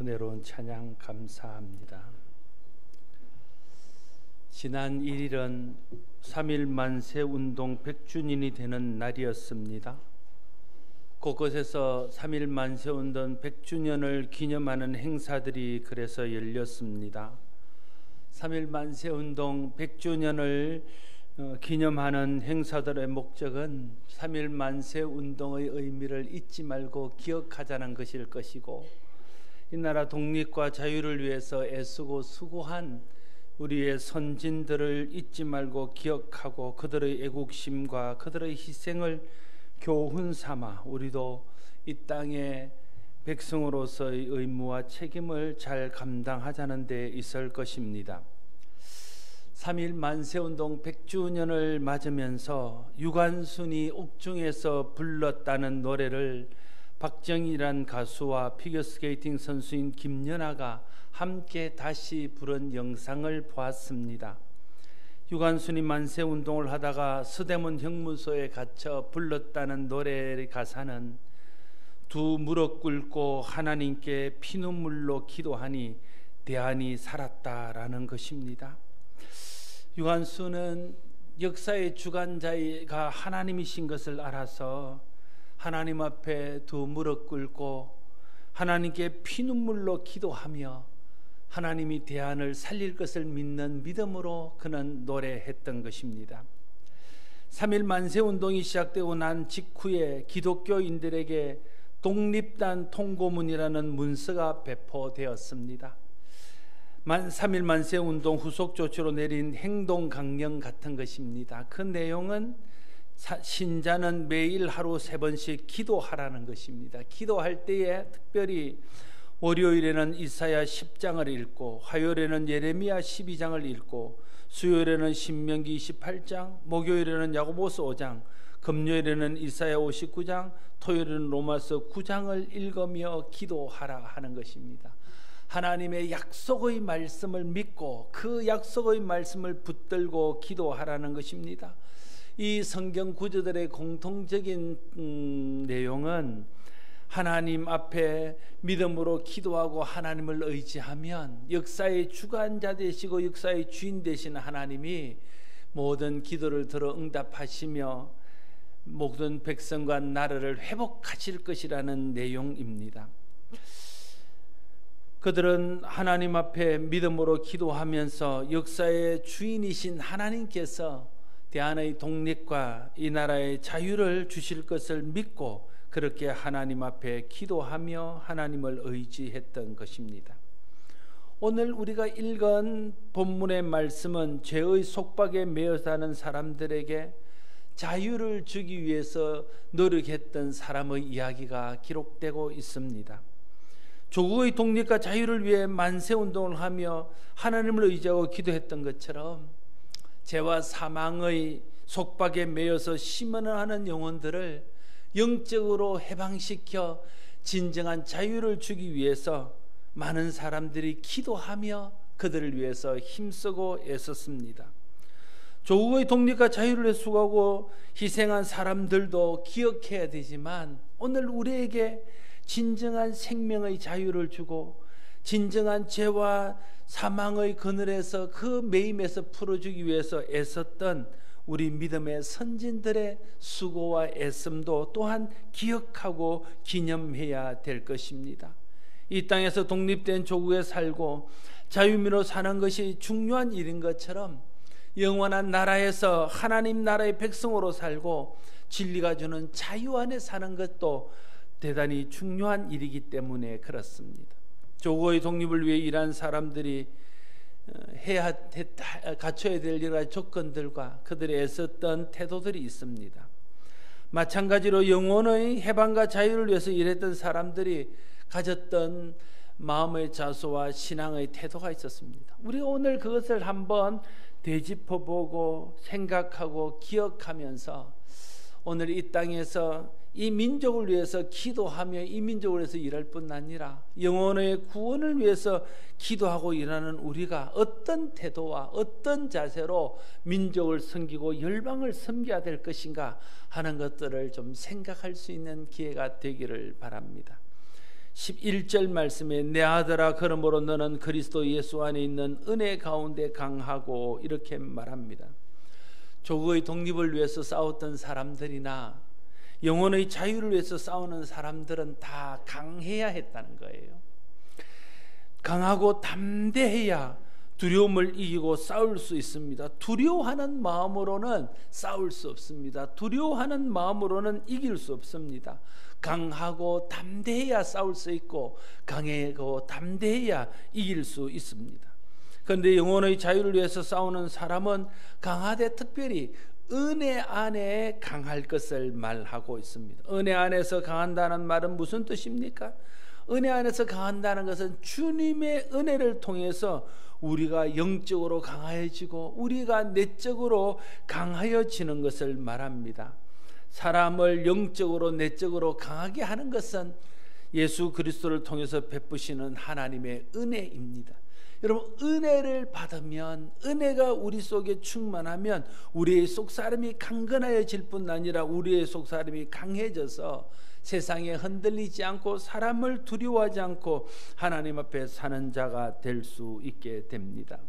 은혜로운 찬양 감사합니다. 지난 1일은 3.1 만세운동 100주년이 되는 날이었습니다. 곳곳에서 3.1 만세운동 100주년을 기념하는 행사들이 그래서 열렸습니다. 3.1 만세운동 100주년을 기념하는 행사들의 목적은 3.1 만세운동의 의미를 잊지 말고 기억하자는 것일 것이고, 이 나라 독립과 자유를 위해서 애쓰고 수고한 우리의 선진들을 잊지 말고 기억하고 그들의 애국심과 그들의 희생을 교훈 삼아 우리도 이 땅의 백성으로서의 의무와 책임을 잘 감당하자는 데 있을 것입니다. 3.1 만세운동 100주년을 맞으면서 유관순이 옥중에서 불렀다는 노래를 박정희란 가수와 피겨스케이팅 선수인 김연아가 함께 다시 부른 영상을 보았습니다. 유관순이 만세운동을 하다가 서대문 형무소에 갇혀 불렀다는 노래의 가사는 두 무릎 꿇고 하나님께 피눈물로 기도하니 대안이 살았다라는 것입니다. 유관순은 역사의 주관자가 하나님이신 것을 알아서 하나님 앞에 두 무릎 꿇고 하나님께 피눈물로 기도하며 하나님이 대안을 살릴 것을 믿는 믿음으로 그는 노래했던 것입니다. 3.1 만세운동이 시작되고 난 직후에 기독교인들에게 독립단 통고문이라는 문서가 배포되었습니다. 3.1 만세운동 후속 조치로 내린 행동강령 같은 것입니다. 그 내용은 신자는 매일 하루 3번씩 기도하라는 것입니다. 기도할 때에 특별히 월요일에는 이사야 10장을 읽고, 화요일에는 예레미야 12장을 읽고, 수요일에는 신명기 28장, 목요일에는 야고보서 5장, 금요일에는 이사야 59장, 토요일에는 로마서 9장을 읽으며 기도하라 하는 것입니다. 하나님의 약속의 말씀을 믿고 그 약속의 말씀을 붙들고 기도하라는 것입니다. 이 성경 구절들의 공통적인 내용은 하나님 앞에 믿음으로 기도하고 하나님을 의지하면 역사의 주관자 되시고 역사의 주인 되시는 하나님이 모든 기도를 들어 응답하시며 모든 백성과 나라를 회복하실 것이라는 내용입니다. 그들은 하나님 앞에 믿음으로 기도하면서 역사의 주인이신 하나님께서 대한의 독립과 이 나라의 자유를 주실 것을 믿고 그렇게 하나님 앞에 기도하며 하나님을 의지했던 것입니다. 오늘 우리가 읽은 본문의 말씀은 죄의 속박에 매여 사는 사람들에게 자유를 주기 위해서 노력했던 사람의 이야기가 기록되고 있습니다. 조국의 독립과 자유를 위해 만세운동을 하며 하나님을 의지하고 기도했던 것처럼 죄와 사망의 속박에 매여서 심어하는 영혼들을 영적으로 해방시켜 진정한 자유를 주기 위해서 많은 사람들이 기도하며 그들을 위해서 힘쓰고 애썼습니다. 조국의 독립과 자유를 위해 수고하고 희생한 사람들도 기억해야 되지만, 오늘 우리에게 진정한 생명의 자유를 주고 진정한 죄와 사망의 그늘에서 그 매임에서 풀어주기 위해서 애썼던 우리 믿음의 선진들의 수고와 애씀도 또한 기억하고 기념해야 될 것입니다. 이 땅에서 독립된 조국에 살고 자유민으로 사는 것이 중요한 일인 것처럼 영원한 나라에서 하나님 나라의 백성으로 살고 진리가 주는 자유 안에 사는 것도 대단히 중요한 일이기 때문에 그렇습니다. 조국의 독립을 위해 일한 사람들이 갖춰야 될 여러 조건들과 그들이 애썼던 태도들이 있습니다. 마찬가지로 영혼의 해방과 자유를 위해서 일했던 사람들이 가졌던 마음의 자세와 신앙의 태도가 있었습니다. 우리가 오늘 그것을 한번 되짚어보고 생각하고 기억하면서 오늘 이 땅에서 이 민족을 위해서 기도하며 이 민족을 위해서 일할 뿐 아니라 영혼의 구원을 위해서 기도하고 일하는 우리가 어떤 태도와 어떤 자세로 민족을 섬기고 열방을 섬겨야 될 것인가 하는 것들을 좀 생각할 수 있는 기회가 되기를 바랍니다. 11절 말씀에 내 아들아 그러므로 너는 그리스도 예수 안에 있는 은혜 가운데 강하고 이렇게 말합니다. 조국의 독립을 위해서 싸웠던 사람들이나 영혼의 자유를 위해서 싸우는 사람들은 다 강해야 했다는 거예요. 강하고 담대해야 두려움을 이기고 싸울 수 있습니다. 두려워하는 마음으로는 싸울 수 없습니다. 두려워하는 마음으로는 이길 수 없습니다. 강하고 담대해야 싸울 수 있고 강하고 담대해야 이길 수 있습니다. 그런데 영혼의 자유를 위해서 싸우는 사람은 강하되 특별히 은혜 안에 강할 것을 말하고 있습니다. 은혜 안에서 강한다는 말은 무슨 뜻입니까? 은혜 안에서 강한다는 것은 주님의 은혜를 통해서 우리가 영적으로 강해지고 우리가 내적으로 강하여지는 것을 말합니다. 사람을 영적으로 내적으로 강하게 하는 것은 예수 그리스도를 통해서 베푸시는 하나님의 은혜입니다. 여러분, 은혜를 받으면, 은혜가 우리 속에 충만하면 우리의 속사람이 강건하여질 뿐 아니라 우리의 속사람이 강해져서 세상에 흔들리지 않고 사람을 두려워하지 않고 하나님 앞에 사는 자가 될 수 있게 됩니다.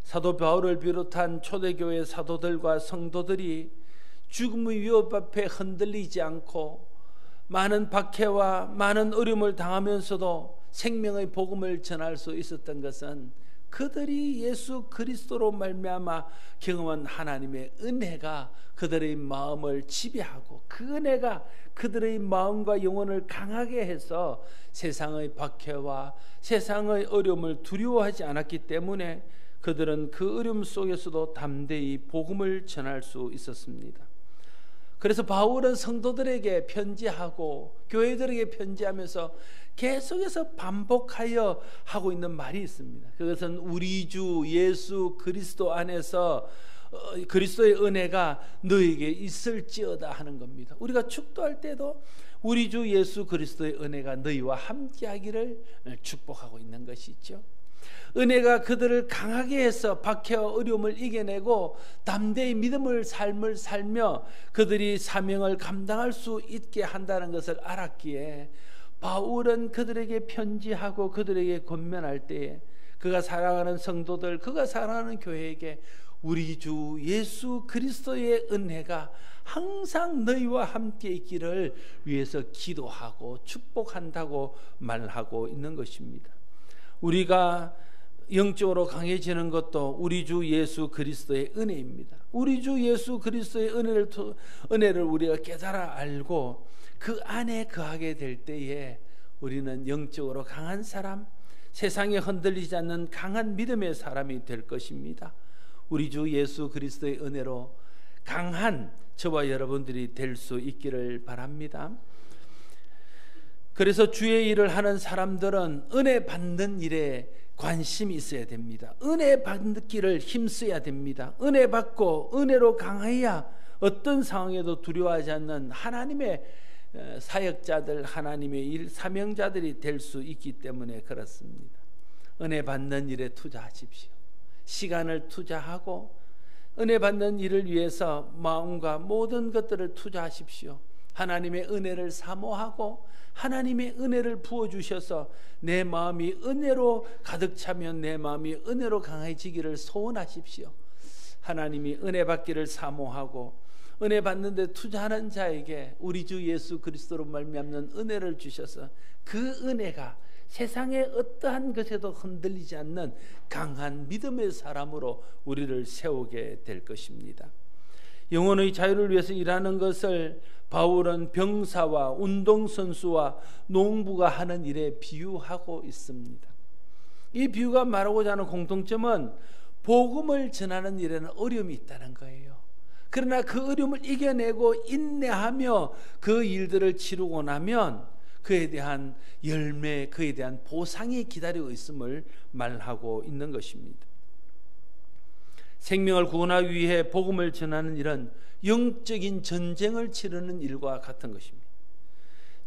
사도 바울을 비롯한 초대교회 사도들과 성도들이 죽음의 위협 앞에 흔들리지 않고 많은 박해와 많은 어려움을 당하면서도 생명의 복음을 전할 수 있었던 것은 그들이 예수 그리스도로 말미암아 경험한 하나님의 은혜가 그들의 마음을 지배하고 그 은혜가 그들의 마음과 영혼을 강하게 해서 세상의 박해와 세상의 어려움을 두려워하지 않았기 때문에 그들은 그 어려움 속에서도 담대히 복음을 전할 수 있었습니다. 그래서 바울은 성도들에게 편지하고 교회들에게 편지하면서 계속해서 반복하여 하고 있는 말이 있습니다. 그것은 우리 주 예수 그리스도 안에서 그리스도의 은혜가 너에게 있을지어다 하는 겁니다. 우리가 축도할 때도 우리 주 예수 그리스도의 은혜가 너희와 함께하기를 축복하고 있는 것이죠. 은혜가 그들을 강하게 해서 박해와 어려움을 이겨내고 담대히 믿음의 삶을 살며 그들이 사명을 감당할 수 있게 한다는 것을 알았기에 바울은 그들에게 편지하고 그들에게 권면할 때에 그가 사랑하는 성도들, 그가 사랑하는 교회에게 우리 주 예수 그리스도의 은혜가 항상 너희와 함께 있기를 위해서 기도하고 축복한다고 말하고 있는 것입니다. 우리가 영적으로 강해지는 것도 우리 주 예수 그리스도의 은혜입니다. 우리 주 예수 그리스도의 은혜를 우리가 깨달아 알고 그 안에 거하게 될 때에 우리는 영적으로 강한 사람, 세상에 흔들리지 않는 강한 믿음의 사람이 될 것입니다. 우리 주 예수 그리스도의 은혜로 강한 저와 여러분들이 될 수 있기를 바랍니다. 그래서 주의 일을 하는 사람들은 은혜 받는 일에 관심이 있어야 됩니다. 은혜 받기를 힘써야 됩니다. 은혜 받고 은혜로 강해야 어떤 상황에도 두려워하지 않는 하나님의 사역자들, 하나님의 일 사명자들이 될 수 있기 때문에 그렇습니다. 은혜 받는 일에 투자하십시오. 시간을 투자하고 은혜 받는 일을 위해서 마음과 모든 것들을 투자하십시오. 하나님의 은혜를 사모하고 하나님의 은혜를 부어주셔서 내 마음이 은혜로 가득 차면 내 마음이 은혜로 강해지기를 소원하십시오. 하나님이 은혜 받기를 사모하고 은혜 받는 데 투자하는 자에게 우리 주 예수 그리스도로 말미암는 은혜를 주셔서 그 은혜가 세상의 어떠한 것에도 흔들리지 않는 강한 믿음의 사람으로 우리를 세우게 될 것입니다. 영혼의 자유를 위해서 일하는 것을 바울은 병사와 운동선수와 농부가 하는 일에 비유하고 있습니다. 이 비유가 말하고자 하는 공통점은 복음을 전하는 일에는 어려움이 있다는 거예요. 그러나 그 어려움을 이겨내고 인내하며 그 일들을 치르고 나면 그에 대한 열매, 그에 대한 보상이 기다리고 있음을 말하고 있는 것입니다. 생명을 구원하기 위해 복음을 전하는 일은 영적인 전쟁을 치르는 일과 같은 것입니다.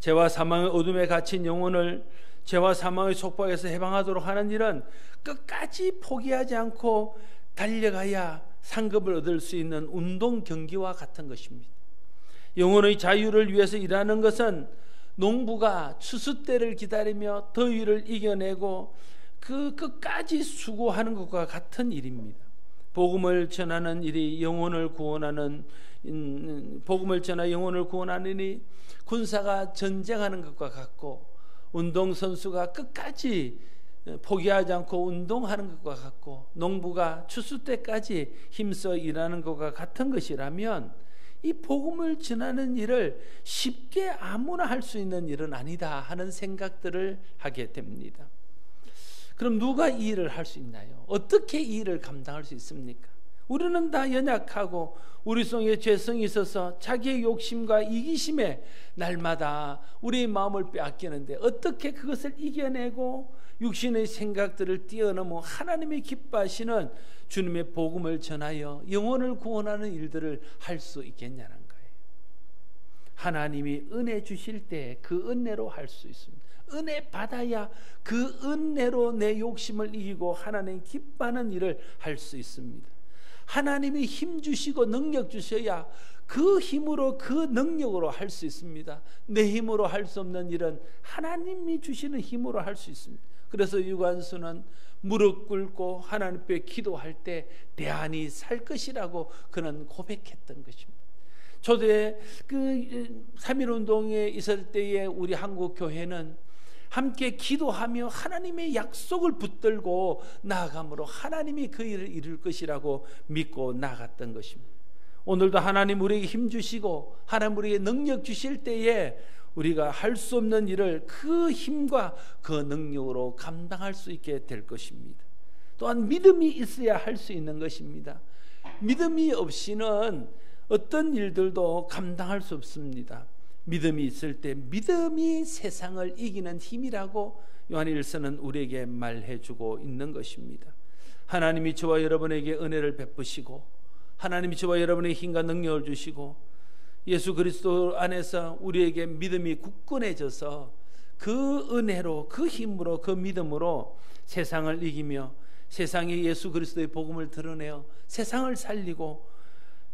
죄와 사망의 어둠에 갇힌 영혼을 죄와 사망의 속박에서 해방하도록 하는 일은 끝까지 포기하지 않고 달려가야 상급을 얻을 수 있는 운동 경기와 같은 것입니다. 영혼의 자유를 위해서 일하는 것은 농부가 추수 때를 기다리며 더위를 이겨내고 그 끝까지 수고하는 것과 같은 일입니다. 복음을 전하는 일이 영혼을 구원하는 복음을 전하 영혼을 구원하는 일이 군사가 전쟁하는 것과 같고 운동선수가 끝까지 포기하지 않고 운동하는 것과 같고 농부가 추수 때까지 힘써 일하는 것과 같은 것이라면 이 복음을 전하는 일을 쉽게 아무나 할 수 있는 일은 아니다 하는 생각들을 하게 됩니다. 그럼 누가 이 일을 할 수 있나요? 어떻게 이 일을 감당할 수 있습니까? 우리는 다 연약하고 우리 속에 죄성이 있어서 자기의 욕심과 이기심에 날마다 우리의 마음을 빼앗기는데 어떻게 그것을 이겨내고 육신의 생각들을 뛰어넘어 하나님이 기뻐하시는 주님의 복음을 전하여 영혼을 구원하는 일들을 할 수 있겠냐는 거예요. 하나님이 은혜 주실 때 그 은혜로 할 수 있습니다. 은혜 받아야 그 은혜로 내 욕심을 이기고 하나님 기뻐하는 일을 할 수 있습니다. 하나님이 힘 주시고 능력 주셔야 그 힘으로 그 능력으로 할 수 있습니다. 내 힘으로 할 수 없는 일은 하나님이 주시는 힘으로 할 수 있습니다. 그래서 유관수는 무릎 꿇고 하나님 앞에 기도할 때 대안이 살 것이라고 그는 고백했던 것입니다. 초대 그 3.1운동에 있을 때에 우리 한국 교회는 함께 기도하며 하나님의 약속을 붙들고 나아감으로 하나님이 그 일을 이룰 것이라고 믿고 나갔던 것입니다. 오늘도 하나님 우리에게 힘 주시고 하나님 우리에게 능력 주실 때에 우리가 할 수 없는 일을 그 힘과 그 능력으로 감당할 수 있게 될 것입니다. 또한 믿음이 있어야 할 수 있는 것입니다. 믿음이 없이는 어떤 일들도 감당할 수 없습니다. 믿음이 있을 때 믿음이 세상을 이기는 힘이라고 요한일서는 우리에게 말해주고 있는 것입니다. 하나님이 저와 여러분에게 은혜를 베푸시고 하나님이 저와 여러분에게 힘과 능력을 주시고 예수 그리스도 안에서 우리에게 믿음이 굳건해져서 그 은혜로 그 힘으로 그 믿음으로 세상을 이기며 세상에 예수 그리스도의 복음을 드러내어 세상을 살리고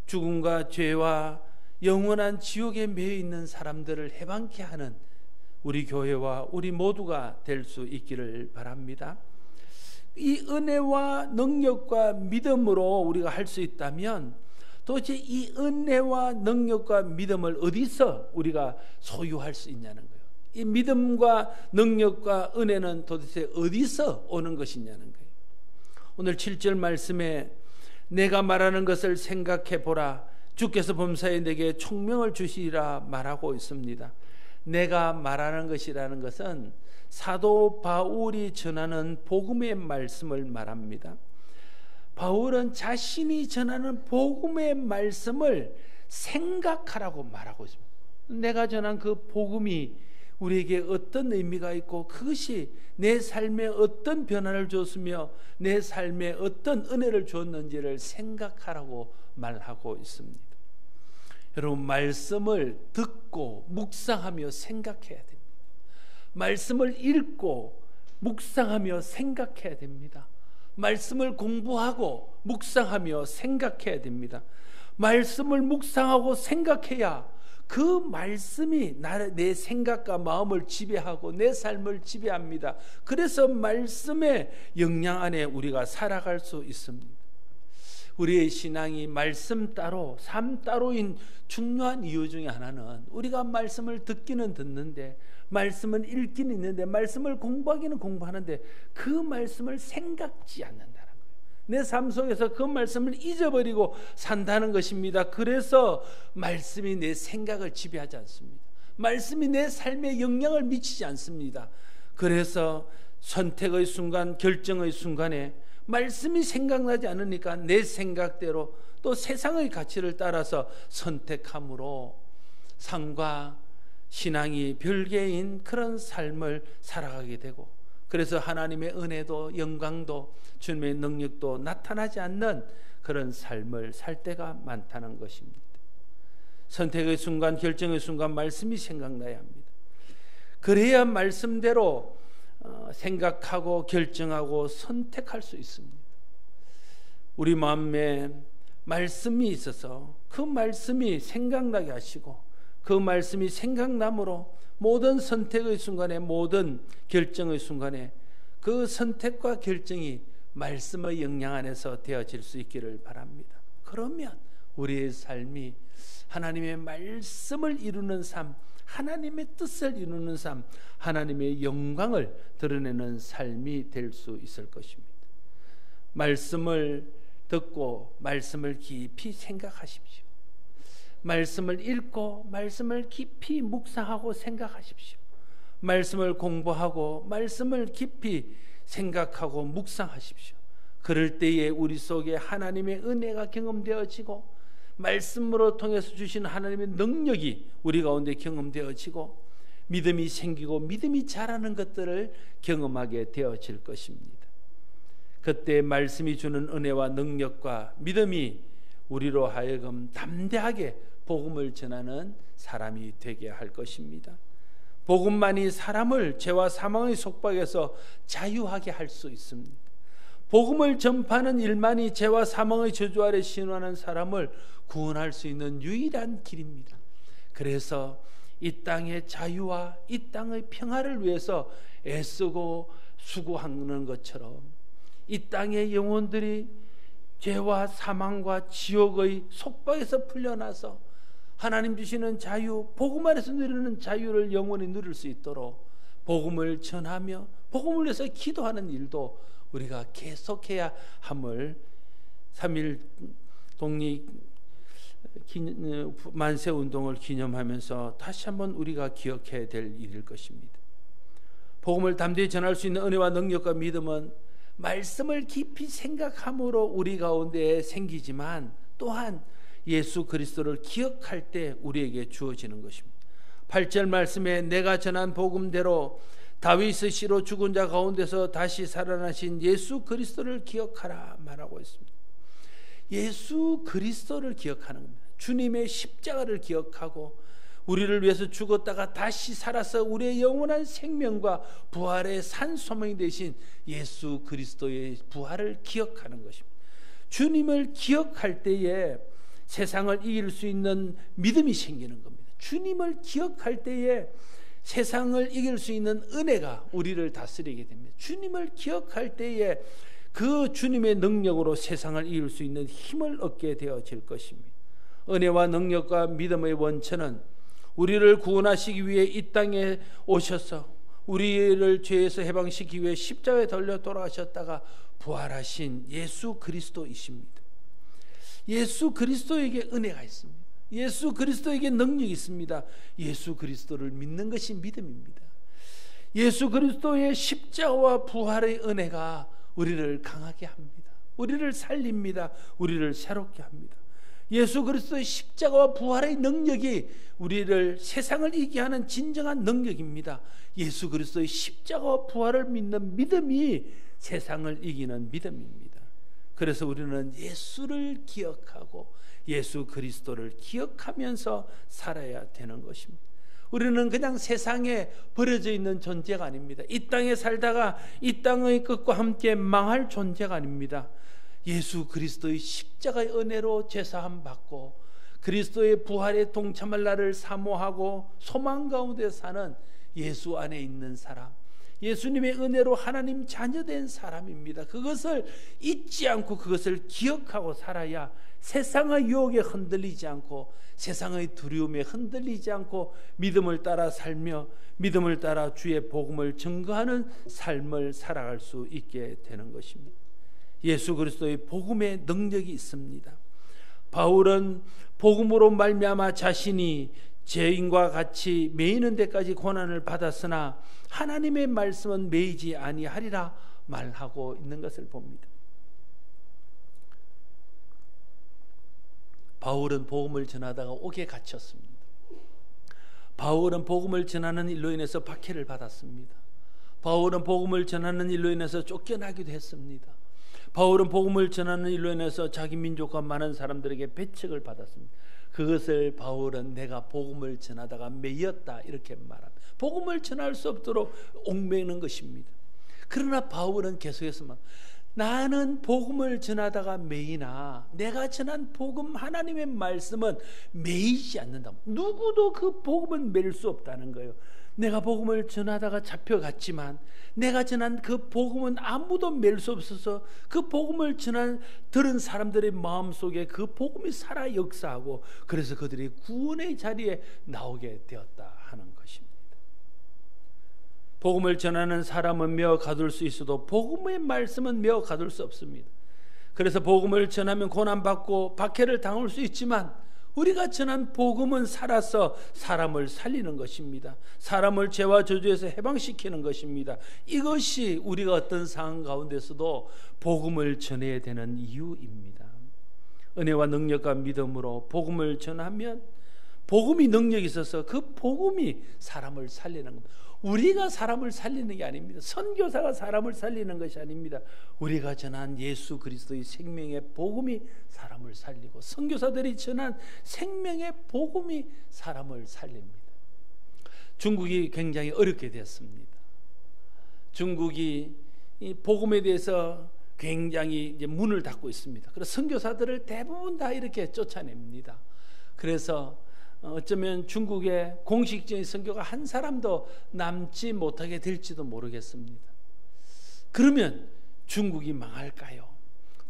죽음과 죄와 영원한 지옥에 매여 있는 사람들을 해방케 하는 우리 교회와 우리 모두가 될 수 있기를 바랍니다. 이 은혜와 능력과 믿음으로 우리가 할 수 있다면 도대체 이 은혜와 능력과 믿음을 어디서 우리가 소유할 수 있냐는 거예요. 이 믿음과 능력과 은혜는 도대체 어디서 오는 것이냐는 거예요. 오늘 7절 말씀에 내가 말하는 것을 생각해 보라. 주께서 범사에 내게 총명을 주시리라 말하고 있습니다. 내가 말하는 것이라는 것은 사도 바울이 전하는 복음의 말씀을 말합니다. 바울은 자신이 전하는 복음의 말씀을 생각하라고 말하고 있습니다. 내가 전한 그 복음이 우리에게 어떤 의미가 있고 그것이 내 삶에 어떤 변화를 줬으며 내 삶에 어떤 은혜를 줬는지를 생각하라고 말하고 있습니다. 여러분, 말씀을 듣고 묵상하며 생각해야 됩니다. 말씀을 읽고 묵상하며 생각해야 됩니다. 말씀을 공부하고 묵상하며 생각해야 됩니다. 말씀을 묵상하고 생각해야 그 말씀이 내 생각과 마음을 지배하고 내 삶을 지배합니다. 그래서 말씀의 영향 안에 우리가 살아갈 수 있습니다. 우리의 신앙이 말씀 따로 삶 따로인 중요한 이유 중에 하나는 우리가 말씀을 듣기는 듣는데 말씀은 읽기는 있는데 말씀을 공부하기는 공부하는데 그 말씀을 생각지 않는다는 거예요. 내 삶 속에서 그 말씀을 잊어버리고 산다는 것입니다. 그래서 말씀이 내 생각을 지배하지 않습니다. 말씀이 내 삶에 영향을 미치지 않습니다. 그래서 선택의 순간, 결정의 순간에 말씀이 생각나지 않으니까 내 생각대로 또 세상의 가치를 따라서 선택함으로 삶과 신앙이 별개인 그런 삶을 살아가게 되고 그래서 하나님의 은혜도 영광도 주님의 능력도 나타나지 않는 그런 삶을 살 때가 많다는 것입니다. 선택의 순간, 결정의 순간 말씀이 생각나야 합니다. 그래야 말씀대로 생각하고 결정하고 선택할 수 있습니다. 우리 마음에 말씀이 있어서 그 말씀이 생각나게 하시고 그 말씀이 생각나므로 모든 선택의 순간에, 모든 결정의 순간에 그 선택과 결정이 말씀의 영향 안에서 되어질 수 있기를 바랍니다. 그러면 우리의 삶이 하나님의 말씀을 이루는 삶, 하나님의 뜻을 이루는 삶, 하나님의 영광을 드러내는 삶이 될 수 있을 것입니다. 말씀을 듣고 말씀을 깊이 생각하십시오. 말씀을 읽고 말씀을 깊이 묵상하고 생각하십시오. 말씀을 공부하고 말씀을 깊이 생각하고 묵상하십시오. 그럴 때에 우리 속에 하나님의 은혜가 경험되어지고 말씀으로 통해서 주신 하나님의 능력이 우리 가운데 경험되어지고 믿음이 생기고 믿음이 자라는 것들을 경험하게 되어질 것입니다. 그때 말씀이 주는 은혜와 능력과 믿음이 우리로 하여금 담대하게 복음을 전하는 사람이 되게 할 것입니다. 복음만이 사람을 죄와 사망의 속박에서 자유하게 할 수 있습니다. 복음을 전파하는 일만이 죄와 사망의 저주 아래 신원하는 사람을 구원할 수 있는 유일한 길입니다. 그래서 이 땅의 자유와 이 땅의 평화를 위해서 애쓰고 수고하는 것처럼 이 땅의 영혼들이 죄와 사망과 지옥의 속박에서 풀려나서 하나님 주시는 자유, 복음 안에서 누리는 자유를 영원히 누릴 수 있도록 복음을 전하며 복음을 위해서 기도하는 일도 우리가 계속해야 함을 3.1 독립 만세 운동을 기념하면서 다시 한번 우리가 기억해야 될 일일 것입니다. 복음을 담대히 전할 수 있는 은혜와 능력과 믿음은 말씀을 깊이 생각함으로 우리 가운데 생기지만 또한 예수 그리스도를 기억할 때 우리에게 주어지는 것입니다. 8절 말씀에 내가 전한 복음대로 다윗의 씨로 죽은 자 가운데서 다시 살아나신 예수 그리스도를 기억하라 말하고 있습니다. 예수 그리스도를 기억하는 겁니다. 주님의 십자가를 기억하고 우리를 위해서 죽었다가 다시 살아서 우리의 영원한 생명과 부활의 산소망이 되신 예수 그리스도의 부활을 기억하는 것입니다. 주님을 기억할 때에 세상을 이길 수 있는 믿음이 생기는 겁니다. 주님을 기억할 때에 세상을 이길 수 있는 은혜가 우리를 다스리게 됩니다. 주님을 기억할 때에 그 주님의 능력으로 세상을 이길 수 있는 힘을 얻게 되어질 것입니다. 은혜와 능력과 믿음의 원천은 우리를 구원하시기 위해 이 땅에 오셔서 우리를 죄에서 해방시키기 위해 십자가에 달려 돌아가셨다가 부활하신 예수 그리스도이십니다. 예수 그리스도에게 은혜가 있습니다. 예수 그리스도에게 능력이 있습니다. 예수 그리스도를 믿는 것이 믿음입니다. 예수 그리스도의 십자가와 부활의 은혜가 우리를 강하게 합니다. 우리를 살립니다. 우리를 새롭게 합니다. 예수 그리스도의 십자가와 부활의 능력이 우리를 세상을 이기게 하는 진정한 능력입니다. 예수 그리스도의 십자가와 부활을 믿는 믿음이 세상을 이기는 믿음입니다. 그래서 우리는 예수를 기억하고 예수 그리스도를 기억하면서 살아야 되는 것입니다. 우리는 그냥 세상에 버려져 있는 존재가 아닙니다. 이 땅에 살다가 이 땅의 끝과 함께 망할 존재가 아닙니다. 예수 그리스도의 십자가의 은혜로 죄사함 받고 그리스도의 부활에 동참할 날을 사모하고 소망 가운데 사는 예수 안에 있는 사람, 예수님의 은혜로 하나님 자녀된 사람입니다. 그것을 잊지 않고 그것을 기억하고 살아야 세상의 유혹에 흔들리지 않고 세상의 두려움에 흔들리지 않고 믿음을 따라 살며 믿음을 따라 주의 복음을 증거하는 삶을 살아갈 수 있게 되는 것입니다. 예수 그리스도의 복음의 능력이 있습니다. 바울은 복음으로 말미암아 자신이 죄인과 같이 매이는 데까지 고난을 받았으나 하나님의 말씀은 매이지 아니하리라 말하고 있는 것을 봅니다. 바울은 복음을 전하다가 옥에 갇혔습니다. 바울은 복음을 전하는 일로 인해서 박해를 받았습니다. 바울은 복음을 전하는 일로 인해서 쫓겨나기도 했습니다. 바울은 복음을 전하는 일로 인해서 자기 민족과 많은 사람들에게 배척을 받았습니다. 그것을 바울은 내가 복음을 전하다가 매였다 이렇게 말합니다. 복음을 전할 수 없도록 옥매는 것입니다. 그러나 바울은 계속해서 나는 복음을 전하다가 매이나 내가 전한 복음, 하나님의 말씀은 매이지 않는다. 누구도 그 복음은 맬 수 없다는 거예요. 내가 복음을 전하다가 잡혀갔지만 내가 전한 그 복음은 아무도 맬 수 없어서 그 복음을 들은 사람들의 마음속에 그 복음이 살아 역사하고, 그래서 그들이 구원의 자리에 나오게 되었다 하는 것입니다. 복음을 전하는 사람은 메어 가둘 수 있어도 복음의 말씀은 메어 가둘 수 없습니다. 그래서 복음을 전하면 고난받고 박해를 당할 수 있지만 우리가 전한 복음은 살아서 사람을 살리는 것입니다. 사람을 죄와 저주에서 해방시키는 것입니다. 이것이 우리가 어떤 상황 가운데서도 복음을 전해야 되는 이유입니다. 은혜와 능력과 믿음으로 복음을 전하면 복음이 능력이 있어서 그 복음이 사람을 살리는 겁니다. 우리가 사람을 살리는 게 아닙니다. 선교사가 사람을 살리는 것이 아닙니다. 우리가 전한 예수 그리스도의 생명의 복음이 사람을 살리고 선교사들이 전한 생명의 복음이 사람을 살립니다. 중국이 굉장히 어렵게 됐습니다. 중국이 이 복음에 대해서 굉장히 이제 문을 닫고 있습니다. 그래서 선교사들을 대부분 다 이렇게 쫓아냅니다. 그래서 어쩌면 중국의 공식적인 선교가 한 사람도 남지 못하게 될지도 모르겠습니다. 그러면 중국이 망할까요?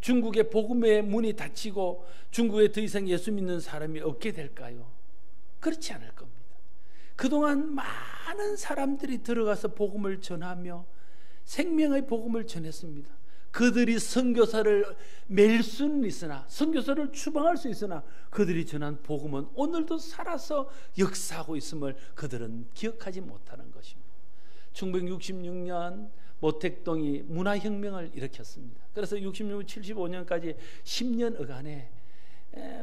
중국의 복음의 문이 닫히고 중국에 더 이상 예수 믿는 사람이 없게 될까요? 그렇지 않을 겁니다. 그동안 많은 사람들이 들어가서 복음을 전하며 생명의 복음을 전했습니다. 그들이 선교사를 맬 수는 있으나, 선교사를 추방할 수 있으나 그들이 전한 복음은 오늘도 살아서 역사하고 있음을 그들은 기억하지 못하는 것입니다. 1966년 모택동이 문화혁명을 일으켰습니다. 그래서 66, 75년까지 10년여간에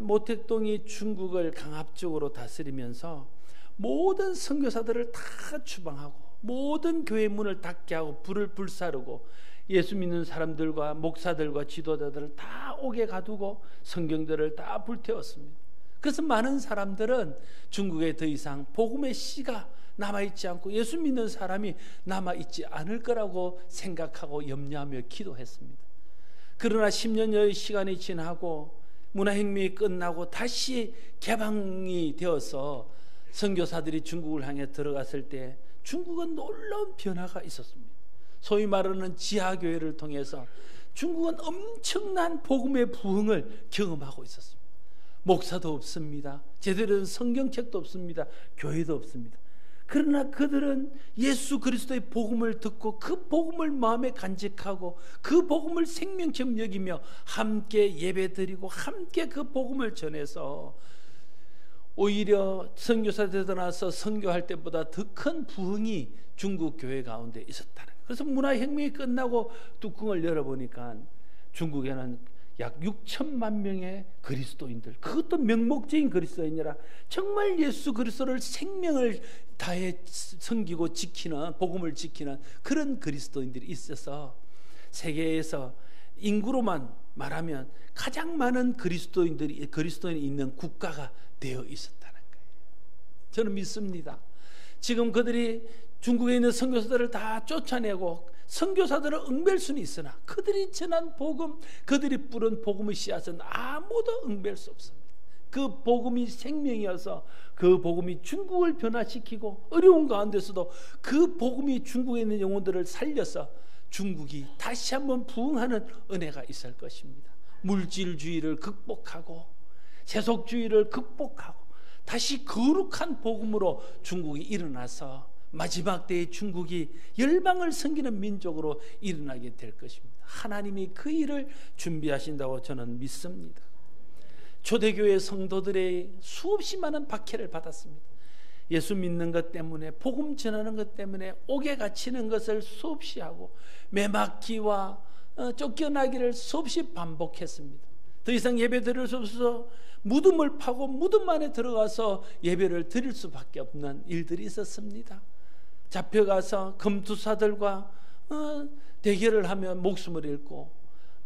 모택동이 중국을 강압적으로 다스리면서 모든 선교사들을 다 추방하고 모든 교회 문을 닫게 하고 불을 불사르고 예수 믿는 사람들과 목사들과 지도자들을 다 옥에 가두고 성경들을 다 불태웠습니다. 그래서 많은 사람들은 중국에 더 이상 복음의 씨가 남아있지 않고 예수 믿는 사람이 남아있지 않을 거라고 생각하고 염려하며 기도했습니다. 그러나 10년여의 시간이 지나고 문화혁명이 끝나고 다시 개방이 되어서 선교사들이 중국을 향해 들어갔을 때 중국은 놀라운 변화가 있었습니다. 소위 말하는 지하교회를 통해서 중국은 엄청난 복음의 부흥을 경험하고 있었습니다. 목사도 없습니다. 제대로 된 성경책도 없습니다. 교회도 없습니다. 그러나 그들은 예수 그리스도의 복음을 듣고 그 복음을 마음에 간직하고 그 복음을 생명처럼 여기며 함께 예배드리고 함께 그 복음을 전해서 오히려 선교사들 나서 선교할 때보다 더 큰 부흥이 중국 교회 가운데 있었다는 거예요. 그래서 문화혁명이 끝나고 뚜껑을 열어보니까 중국에는 약 6천만 명의 그리스도인들, 그것도 명목적인 그리스도인이라 정말 예수 그리스도를 생명을 다해 섬기고 지키는, 복음을 지키는 그런 그리스도인들이 있어서 세계에서 인구로만 말하면 가장 많은 그리스도인이 있는 국가가 되어 있었다는 거예요. 저는 믿습니다. 지금 그들이 중국에 있는 선교사들을 다 쫓아내고 선교사들을 응뵐 수는 있으나 그들이 전한 복음, 그들이 뿌린 복음의 씨앗은 아무도 응뵐 수 없습니다. 그 복음이 생명이어서 그 복음이 중국을 변화시키고 어려운 가운데서도 그 복음이 중국에 있는 영혼들을 살려서 중국이 다시 한번 부흥하는 은혜가 있을 것입니다. 물질주의를 극복하고 세속주의를 극복하고 다시 거룩한 복음으로 중국이 일어나서 마지막 때의 중국이 열방을 섬기는 민족으로 일어나게 될 것입니다. 하나님이 그 일을 준비하신다고 저는 믿습니다. 초대교회 성도들의 수없이 많은 박해를 받았습니다. 예수 믿는 것 때문에, 복음 전하는 것 때문에 옥에 갇히는 것을 수없이 하고 매맞기와 쫓겨나기를 수없이 반복했습니다. 더 이상 예배 드릴 수 없어서 무덤을 파고 무덤 안에 들어가서 예배를 드릴 수밖에 없는 일들이 있었습니다. 잡혀가서 검투사들과 대결을 하며 목숨을 잃고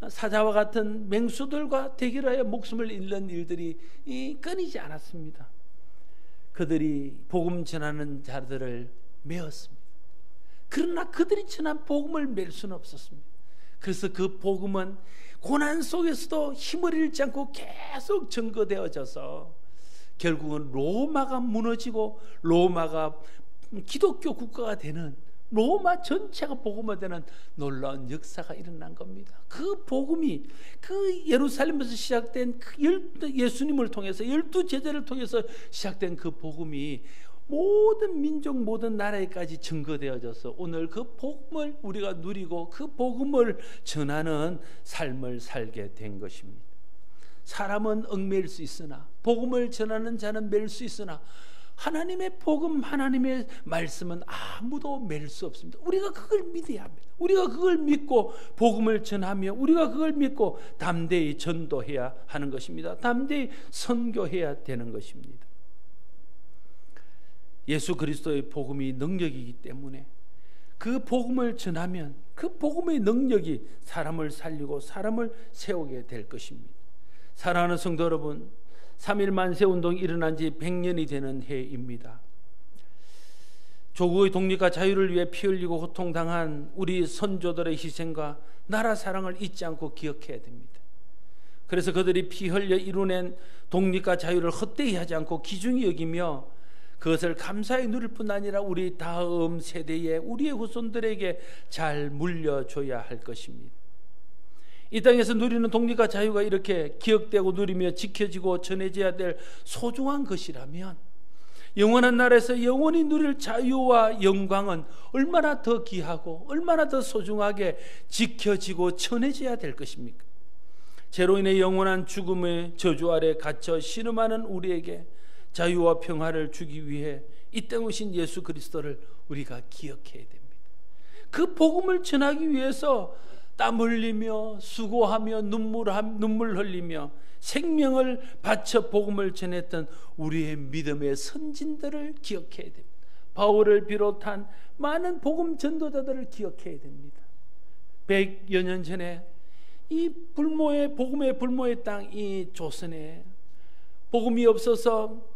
사자와 같은 맹수들과 대결하여 목숨을 잃는 일들이 끊이지 않았습니다. 그들이 복음 전하는 자들을 메었습니다. 그러나 그들이 전한 복음을 맬 수는 없었습니다. 그래서 그 복음은 고난 속에서도 힘을 잃지 않고 계속 증거되어져서 결국은 로마가 무너지고 로마가 기독교 국가가 되는, 로마 전체가 복음화되는 놀라운 역사가 일어난 겁니다. 그 복음이, 그 예루살렘에서 시작된 예수님을 통해서 12제자를 통해서 시작된 그 복음이 모든 민족 모든 나라에까지 증거되어져서 오늘 그 복음을 우리가 누리고 그 복음을 전하는 삶을 살게 된 것입니다. 사람은 얽매일 수 있으나 복음을 전하는 자는 매일 수 있으나 하나님의 복음, 하나님의 말씀은 아무도 매일 수 없습니다. 우리가 그걸 믿어야 합니다. 우리가 그걸 믿고 복음을 전하며 우리가 그걸 믿고 담대히 전도해야 하는 것입니다. 담대히 선교해야 되는 것입니다. 예수 그리스도의 복음이 능력이기 때문에 그 복음을 전하면 그 복음의 능력이 사람을 살리고 사람을 세우게 될 것입니다. 사랑하는 성도 여러분, 3.1 만세운동이 일어난 지 100년이 되는 해입니다. 조국의 독립과 자유를 위해 피 흘리고 고통당한 우리 선조들의 희생과 나라 사랑을 잊지 않고 기억해야 됩니다. 그래서 그들이 피 흘려 이루낸 독립과 자유를 헛되이 하지 않고 귀중히 여기며 그것을 감사히 누릴 뿐 아니라 우리 다음 세대에 우리의 후손들에게 잘 물려줘야 할 것입니다. 이 땅에서 누리는 독립과 자유가 이렇게 기억되고 누리며 지켜지고 전해져야 될 소중한 것이라면 영원한 나라에서 영원히 누릴 자유와 영광은 얼마나 더 귀하고 얼마나 더 소중하게 지켜지고 전해져야 될 것입니까? 죄로 인해 영원한 죽음의 저주 아래 갇혀 신음하는 우리에게 자유와 평화를 주기 위해 이 땅에 오신 예수 그리스도를 우리가 기억해야 됩니다. 그 복음을 전하기 위해서 땀 흘리며 수고하며 눈물 흘리며 생명을 바쳐 복음을 전했던 우리의 믿음의 선진들을 기억해야 됩니다. 바울을 비롯한 많은 복음 전도자들을 기억해야 됩니다. 100여 년 전에 이 복음의 불모의 땅 이 조선에 복음이 없어서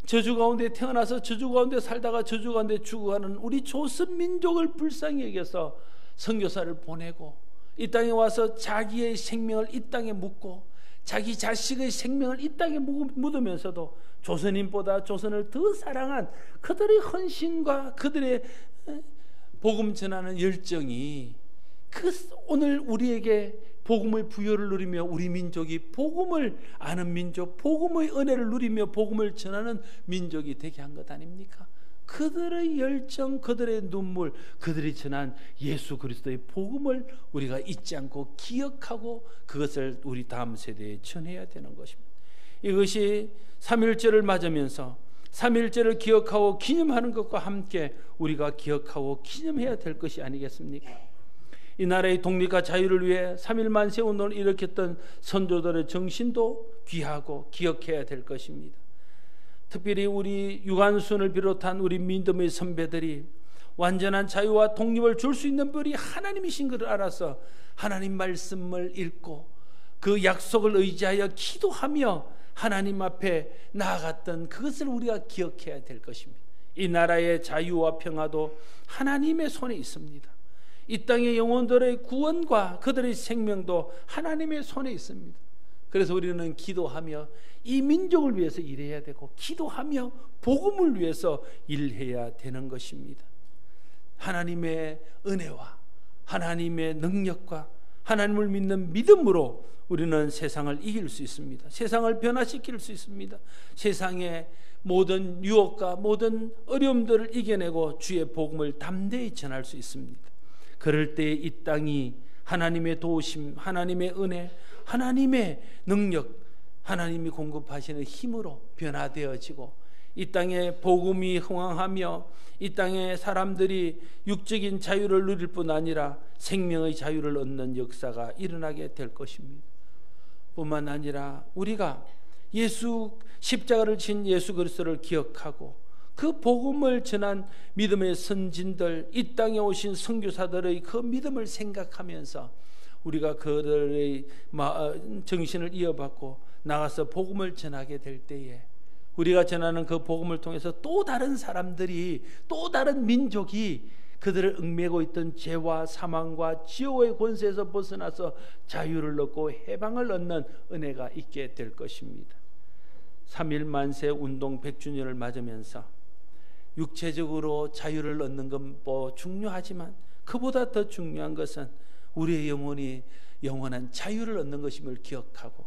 저주 가운데 태어나서 저주 가운데 살다가 저주 가운데 죽어가는 우리 조선 민족을 불쌍히 여겨서 선교사를 보내고 이 땅에 와서 자기의 생명을 이 땅에 묻고 자기 자식의 생명을 이 땅에 묻으면서도 조선인보다 조선을 더 사랑한 그들의 헌신과 그들의 복음 전하는 열정이 오늘 우리에게 복음의 부여를 누리며 우리 민족이 복음을 아는 민족, 복음의 은혜를 누리며 복음을 전하는 민족이 되게 한 것 아닙니까? 그들의 열정, 그들의 눈물, 그들이 전한 예수 그리스도의 복음을 우리가 잊지 않고 기억하고 그것을 우리 다음 세대에 전해야 되는 것입니다. 이것이 3.1절을 맞으면서 3.1절을 기억하고 기념하는 것과 함께 우리가 기억하고 기념해야 될 것이 아니겠습니까? 이 나라의 독립과 자유를 위해 3.1 만세운동을 일으켰던 선조들의 정신도 귀하고 기억해야 될 것입니다. 특별히 우리 유관순을 비롯한 우리 믿음의 선배들이 완전한 자유와 독립을 줄 수 있는 분이 하나님이신 것을 알아서 하나님 말씀을 읽고 그 약속을 의지하여 기도하며 하나님 앞에 나아갔던 그것을 우리가 기억해야 될 것입니다. 이 나라의 자유와 평화도 하나님의 손에 있습니다. 이 땅의 영혼들의 구원과 그들의 생명도 하나님의 손에 있습니다. 그래서 우리는 기도하며 이 민족을 위해서 일해야 되고 기도하며 복음을 위해서 일해야 되는 것입니다. 하나님의 은혜와 하나님의 능력과 하나님을 믿는 믿음으로 우리는 세상을 이길 수 있습니다. 세상을 변화시킬 수 있습니다. 세상의 모든 유혹과 모든 어려움들을 이겨내고 주의 복음을 담대히 전할 수 있습니다. 그럴 때 이 땅이 하나님의 도우심, 하나님의 은혜, 하나님의 능력, 하나님이 공급하시는 힘으로 변화되어지고 이 땅에 복음이 흥황하며 이 땅에 사람들이 육적인 자유를 누릴 뿐 아니라 생명의 자유를 얻는 역사가 일어나게 될 것입니다. 뿐만 아니라 우리가 십자가를 진 예수 그리스도를 기억하고 그 복음을 전한 믿음의 선진들, 이 땅에 오신 선교사들의 그 믿음을 생각하면서 우리가 그들의 정신을 이어받고 나가서 복음을 전하게 될 때에 우리가 전하는 그 복음을 통해서 또 다른 사람들이, 또 다른 민족이 그들을 얽매고 있던 죄와 사망과 지옥의 권세에서 벗어나서 자유를 얻고 해방을 얻는 은혜가 있게 될 것입니다. 3.1 만세 운동 100주년을 맞으면서 육체적으로 자유를 얻는 건 뭐 중요하지만 그보다 더 중요한 것은 우리의 영혼이 영원한 자유를 얻는 것임을 기억하고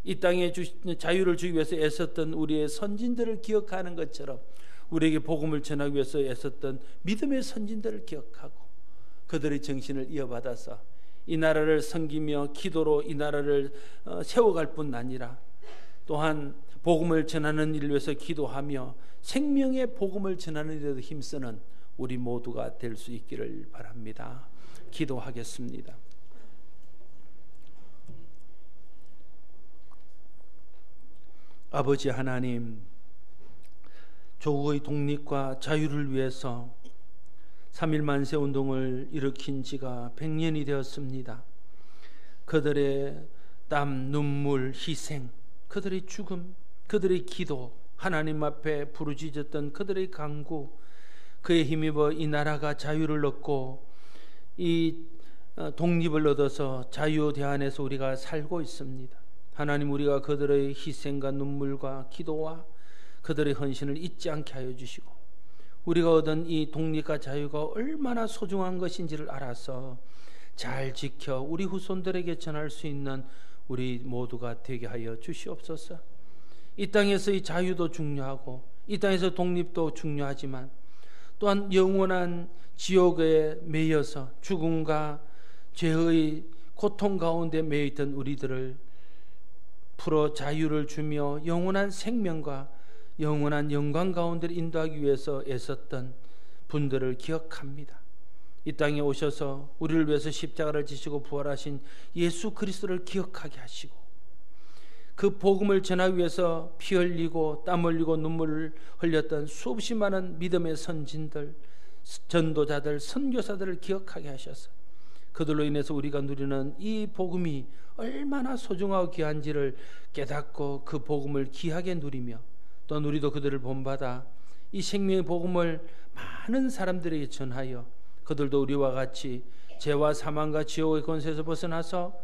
이 땅에 자유를 주기 위해서 애썼던 우리의 선진들을 기억하는 것처럼 우리에게 복음을 전하기 위해서 애썼던 믿음의 선진들을 기억하고 그들의 정신을 이어받아서 이 나라를 섬기며 기도로 이 나라를 세워갈 뿐 아니라 또한 복음을 전하는 일을 위해서 기도하며 생명의 복음을 전하는 일에도 힘쓰는 우리 모두가 될 수 있기를 바랍니다. 기도하겠습니다. 아버지 하나님, 조국의 독립과 자유를 위해서 3.1 만세 운동을 일으킨 지가 100년이 되었습니다. 그들의 땀, 눈물, 희생, 그들의 죽음, 그들의 기도, 하나님 앞에 부르짖었던 그들의 간구, 그에 힘입어 이 나라가 자유를 얻고 이 독립을 얻어서 자유 대안에서 우리가 살고 있습니다. 하나님, 우리가 그들의 희생과 눈물과 기도와 그들의 헌신을 잊지 않게 하여 주시고 우리가 얻은 이 독립과 자유가 얼마나 소중한 것인지를 알아서 잘 지켜 우리 후손들에게 전할 수 있는 우리 모두가 되게 하여 주시옵소서. 이 땅에서의 자유도 중요하고 이 땅에서 독립도 중요하지만 또한 영원한 지옥에 매여서 죽음과 죄의 고통 가운데 매여있던 우리들을 풀어 자유를 주며 영원한 생명과 영원한 영광 가운데 인도하기 위해서 애썼던 분들을 기억합니다. 이 땅에 오셔서 우리를 위해서 십자가를 지시고 부활하신 예수 그리스도를 기억하게 하시고 그 복음을 전하기 위해서 피 흘리고 땀 흘리고 눈물을 흘렸던 수없이 많은 믿음의 선진들, 전도자들, 선교사들을 기억하게 하셔서 그들로 인해서 우리가 누리는 이 복음이 얼마나 소중하고 귀한지를 깨닫고 그 복음을 귀하게 누리며 또 우리도 그들을 본받아 이 생명의 복음을 많은 사람들에게 전하여 그들도 우리와 같이 죄와 사망과 지옥의 권세에서 벗어나서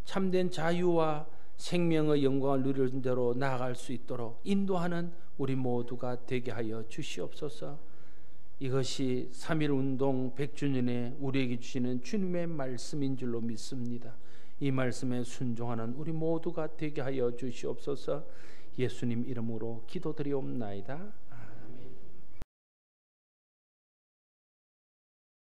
참된 자유와 생명의 영광을 누리는 대로 나아갈 수 있도록 인도하는 우리 모두가 되게 하여 주시옵소서. 이것이 3.1 운동 100주년에 우리에게 주시는 주님의 말씀인 줄로 믿습니다. 이 말씀에 순종하는 우리 모두가 되게 하여 주시옵소서. 예수님 이름으로 기도드리옵나이다.